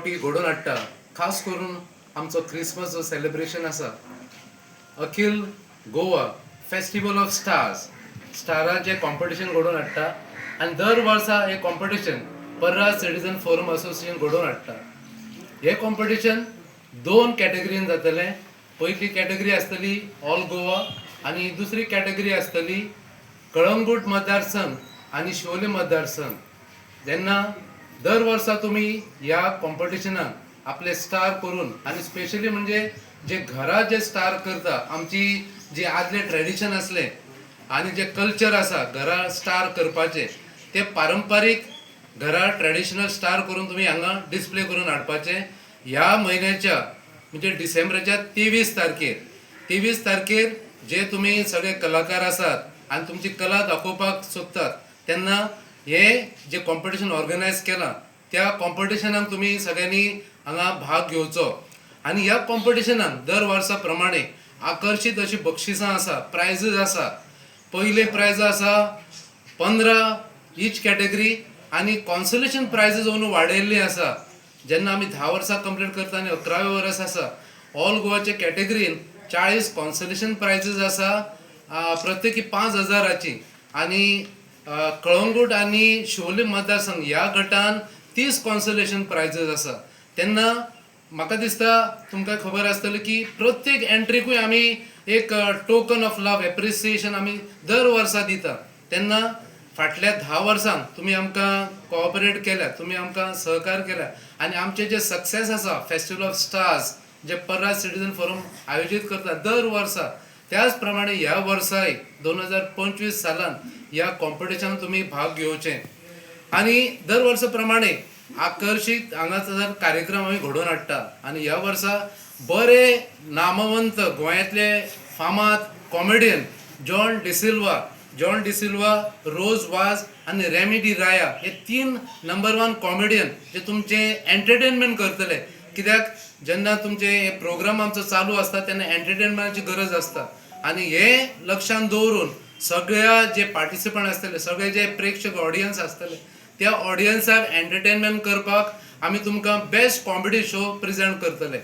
पावटी घडोवन हाडटा. खास करून आमचो क्रिसमस जो सेलिब्रेशन आसा, अखिल गोवा फेस्टिवल ऑफ स्टाराचे कॉम्पिटिशन घडोवन हाडटा. आनी दर वर्सा हे कॉम्पिटिशन पर्रा सिटीजन फोरम असोसिएशन घडोवन हाडटा. हे कॉम्पिटिशन 2 कॅटेगरीन जातले. पयली कॅटेगरी आसतली ऑल गोवा आनी दुसरी कॅटेगरी आसतली कळंगूट मतदारसंघ आनी शिवोले मतदारसंघ. जेन्ना दर वर्सा तुम्ही ह्या कॉम्पिटिशनाक आपले स्टार करून आनी स्पेशली म्हणजे जे घरा जे स्टार करता, आमची जी आदले ट्रेडिशन असले आनी जे कल्चर आसा घरा स्टार करपाचे, ते पारंपारीक घरा ट्रेडिशनल स्टार करून तुम्ही हांगा डिस्प्ले करून हाडपाचे. ह्या म्हयन्याच्या म्हणजे डिसेंबराच्या 23 तारखेर जे तुम्ही सगळे कलाकार आसात आणि तुमची कला दाखोवपाक सोदतात, तेन्ना हे जे कॉम्पिटिशन ऑर्गनायज केला त्या कॉम्पिटिशनाक तुम्ही सगळ्यांनी हांगा भाग घेवचो. आणि ह्या कॉम्पिटिशनाक दर वर्सा प्रमाणे आकर्षित अशी बक्षिसां आसा, प्रायजीस आसा. पयले प्रायज आसा 15 ईच कॅटेगरी आनी कॉन्सोलेशन प्रायजीस अंदू वाडयल्ली आसा. जेन्ना आमी 10 वर्सां कंप्लीट करता आनी 11वें वर्स आसा, ऑल गोवाचे कॅटेगरीन 40 कॉन्सोलेशन प्रायजीस आसा, प्रत्येकी 5,000ची. आनी कळंगूट आनी शिवोले मतदारसंघ ह्या गटान 30 कॉन्सोलेशन प्रायजीस आसा. तेन्ना म्हाका दिसता तुमकां खबर आसतली की प्रत्येक एंट्रीकूय आमी एक टोकन ऑफ लव एप्रिसिएशन आमी दर वर्सा दिता. तेन्ना फाटल्या 10 वर्सांक तुमी आमकां कोऑपरेट केल्या, तुमी आमकां सहकार केल्या आनी आमचे जे सक्सेस आसा फेस्टिवल ऑफ स्टार्स जे पर्रा सिटीजन फोरम आयोजीत करता दर वर्सा, त्याच प्रमाणे ह्या वर्साय 2025 सालान ह्या कॉम्पिटिशनात तुम्ही भाग घेवचे. आनी दर वर्सा प्रमाणे आकर्षित हांगासर कार्यक्रम आमी घडोवन हाडटा. आनी ह्या वर्सा बरे नामवंत गोंयांतले फामाद कॉमेडियन जॉन डिसिल्वा, रोज वाज आनी रेमी डी राया हे 3 नंबर 1 कॉमेडियन जे तुमचे एंटरटेनमेंट करतले. कित्याक जेन्ना तुमचे हे प्रोग्राम आमचो चालू आसता तेन्ना एंटरटेनमेंटाची गरज आसता. आनी हे लक्षात दवरून सगळ्या जे पार्टिसिपंट आसतले, सगळे जे प्रेक्षक ऑडियन्स आसतले, त्या ऑडियन्साक एंटरटेनमेंट करपाक आमी तुमकां बेस्ट कॉमेडी शो प्रेजेंट करतले.